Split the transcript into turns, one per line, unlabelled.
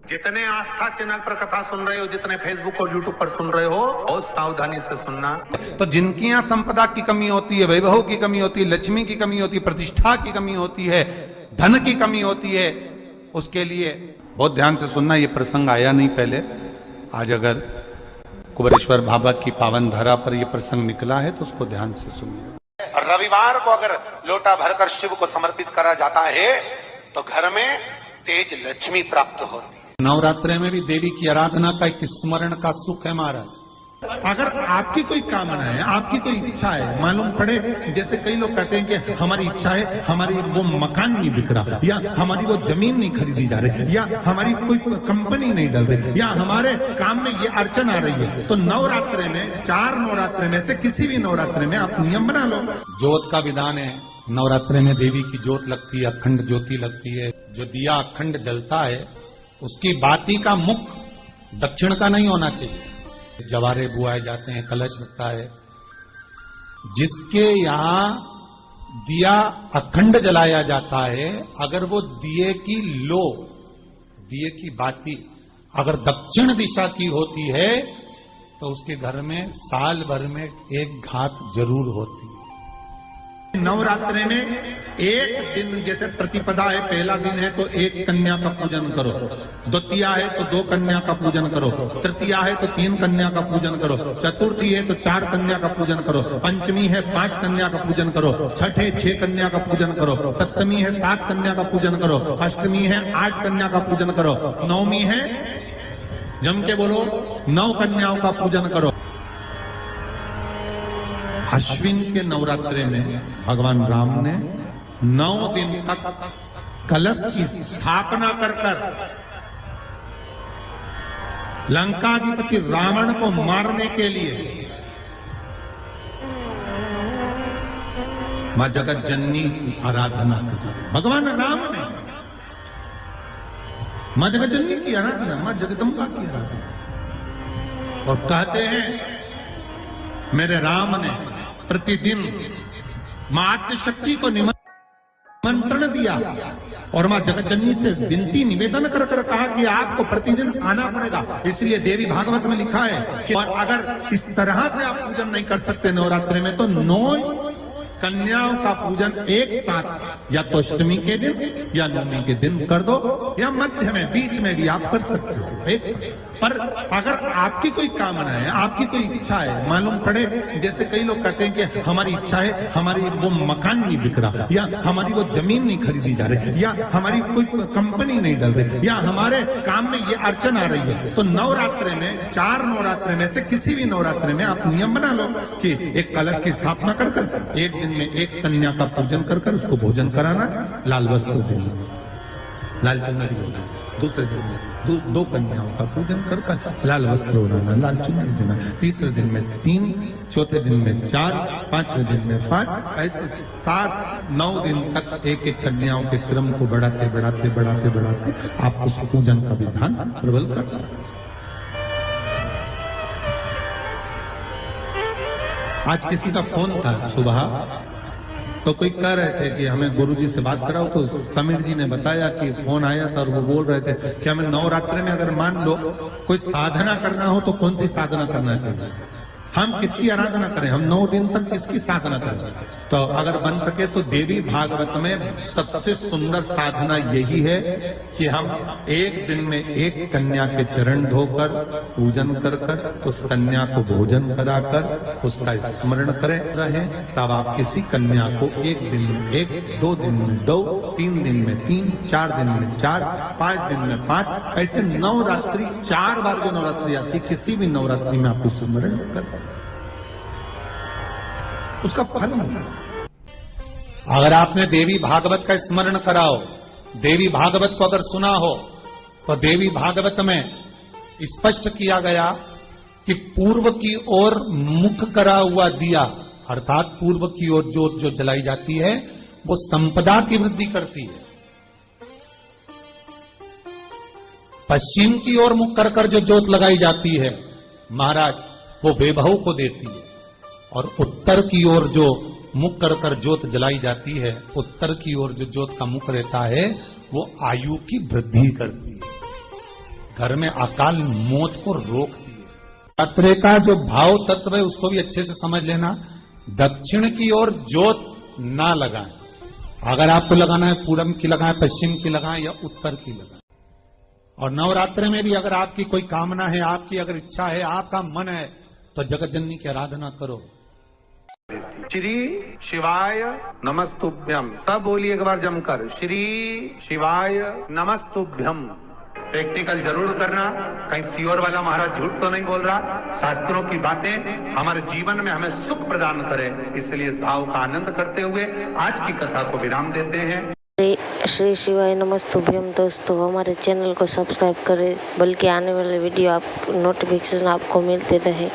जितने आस्था चैनल पर कथा सुन रहे हो, जितने फेसबुक और यूट्यूब पर सुन रहे हो, बहुत सावधानी से सुनना। तो जिनकी यहाँ संपदा की कमी होती है, वैभव की कमी होती है, लक्ष्मी की कमी होती है, प्रतिष्ठा की कमी होती है, धन की कमी होती है, उसके लिए बहुत ध्यान से सुनना। ये प्रसंग आया नहीं पहले, आज अगर कुबेरेश्वर बाबा की पावन धरा पर यह प्रसंग निकला है तो उसको ध्यान से सुनिए। रविवार को अगर लोटा भरकर शिव को समर्पित करा जाता है तो घर में तेज लक्ष्मी प्राप्त होती है।
नवरात्रि में भी देवी की आराधना का एक स्मरण का सुख है महाराज।
अगर आपकी कोई कामना है, आपकी कोई इच्छा है, मालूम पड़े, जैसे कई लोग कहते हैं कि हमारी इच्छा है, हमारी वो मकान नहीं बिक रहा, या हमारी वो जमीन नहीं खरीदी जा रही, या हमारी कोई कंपनी नहीं डल रही, या हमारे काम में ये अड़चन आ रही है, तो नवरात्रि में, 4 नवरात्रि में से किसी भी नवरात्रि में आप नियम बना लो।
ज्योत का विधान है, नवरात्रि में देवी की ज्योत लगती है, अखंड ज्योति लगती है। जो दिया अखंड जलता है उसकी बाती का मुख दक्षिण का नहीं होना चाहिए। जवारे बुआए जाते हैं, कलश लगता है। जिसके यहाँ दिया अखंड जलाया जाता है, अगर वो दिए की लो, दिए की बाती अगर दक्षिण दिशा की होती है तो उसके घर में साल भर में एक घात जरूर होती है।
नवरात्रि में एक दिन, जैसे प्रतिपदा है, पहला दिन है तो 1 कन्या का पूजन करो, द्वितीया है तो 2 कन्या का पूजन करो, तृतीया है तो 3 कन्या का पूजन करो, चतुर्थी है तो 4 कन्या का पूजन करो, पंचमी है 5 कन्या का पूजन करो, छठ है 6 कन्या का पूजन करो, सप्तमी है 7 कन्या का पूजन करो, अष्टमी है 8 कन्या का पूजन करो, नवमी है, जम के बोलो, 9 कन्याओं का पूजन करो। अश्विन के नवरात्रि में भगवान राम ने 9 दिन तक कलश की स्थापना कर लंकाधिपति रावण को मारने के लिए मां जगत जननी की आराधना की। भगवान राम ने मां जगत जननी की आराधना, मां जगदम्बा की आराधना। और कहते हैं मेरे राम ने प्रतिदिन मां आद्यशक्ति को निमंत्रण दिया और मां जगतजननी से विनती निवेदन कर कहा कि आपको प्रतिदिन आना पड़ेगा। इसलिए देवी भागवत में लिखा है कि और अगर इस तरह से आप पूजन नहीं कर सकते नवरात्रि में तो 9 कन्याओं का पूजन एक साथ, या तो अष्टमी के दिन या नवमी के दिन कर दो, या मध्य में, बीच में भी आप कर सकते हो एक साथ। पर अगर आपकी कोई कामना है, आपकी कोई इच्छा है, मालूम पड़े, जैसे कई लोग कहते हैं कि हमारी इच्छा है, हमारी वो मकान नहीं बिक रहा, या हमारी वो जमीन नहीं खरीदी जा रही, या हमारी कोई कंपनी नहीं डल रही, या हमारे काम में ये अड़चन आ रही है, तो नवरात्रि में, 4 नवरात्रि में से किसी भी नवरात्रि में आप नियम बना लो कि एक कलश की स्थापना कर एक दिन में 1 कन्या का पूजन कर उसको भोजन कराना, लाल वस्त्र देना, लाल चुनरी देना, दूसरे दिन में 2 कन्याओं का पूजन कर लाल वस्त्र ओढ़ाना, लाल चुनरी देना, तीसरे दिन में 3, चौथे दिन में 4, 5वें दिन में 5, ऐसे 7-9 दिन तक एक कन्याओं के क्रम को बढ़ाते आप उस पूजन का विधान प्रबल कर सकते। आज किसी का फोन था सुबह, तो कोई कह रहे थे कि हमें गुरुजी से बात कराओ, तो समीर जी ने बताया कि फोन आया था और वो बोल रहे थे कि हमें नवरात्रि में अगर मान लो कोई साधना करना हो तो कौन सी साधना करना चाहिए, हम किसकी आराधना करें, हम 9 दिन तक किसकी साधना करें। तो अगर बन सके तो देवी भागवत में सबसे सुंदर साधना यही है कि हम एक दिन में 1 कन्या के चरण धोकर पूजन कर उस कन्या को भोजन कराकर उसका स्मरण करें रहे। तब आप किसी कन्या को 1 दिन में 1, 2 दिन में 2, 3 दिन में 3, 4 दिन में 4, 5 दिन में 5, ऐसे नवरात्रि 4 बार जो नवरात्रि आती, किसी भी नवरात्रि में आप स्मरण करें, उसका फल मिलेगा।
अगर आपने देवी भागवत का स्मरण कराओ, देवी भागवत को अगर सुना हो, तो देवी भागवत में स्पष्ट किया गया कि पूर्व की ओर मुख करा हुआ दिया, अर्थात पूर्व की ओर ज्योत जो जलाई जाती है वो संपदा की वृद्धि करती है। पश्चिम की ओर मुख कर जो ज्योत लगाई जाती है महाराज, वो वैभव को देती है। और उत्तर की ओर जो मुख कर ज्योत जलाई जाती है, उत्तर की ओर जो ज्योत का मुख रहता है वो आयु की वृद्धि करती है। घर में अकाल मौत को रोकती है। नवरात्रे का जो भाव तत्व है उसको भी अच्छे से समझ लेना। दक्षिण की ओर ज्योत ना लगाएं। अगर आपको लगाना है पूरब की लगाएं, पश्चिम की लगाएं या उत्तर की लगाएं। और नवरात्रे में भी अगर आपकी कोई कामना है, आपकी अगर इच्छा है, आपका मन है, तो जगत जननी की आराधना करो।
श्री शिवाय नमस्तुभ्यम। सब बोलिए एक बार जमकर, श्री शिवाय नमस्तुभ्यम। प्रैक्टिकल जरूर करना, कहीं सियोर वाला महाराज झूठ तो नहीं बोल रहा। शास्त्रों की बातें हमारे जीवन में हमें सुख प्रदान करें, इसलिए इस भाव का आनंद करते हुए आज की कथा को विराम देते हैं।
श्री शिवाय नमस्तुभ्यम। दोस्तों हमारे चैनल को सब्सक्राइब करें, बल्कि आने वाले वीडियो आप नोटिफिकेशन आपको मिलते रहे।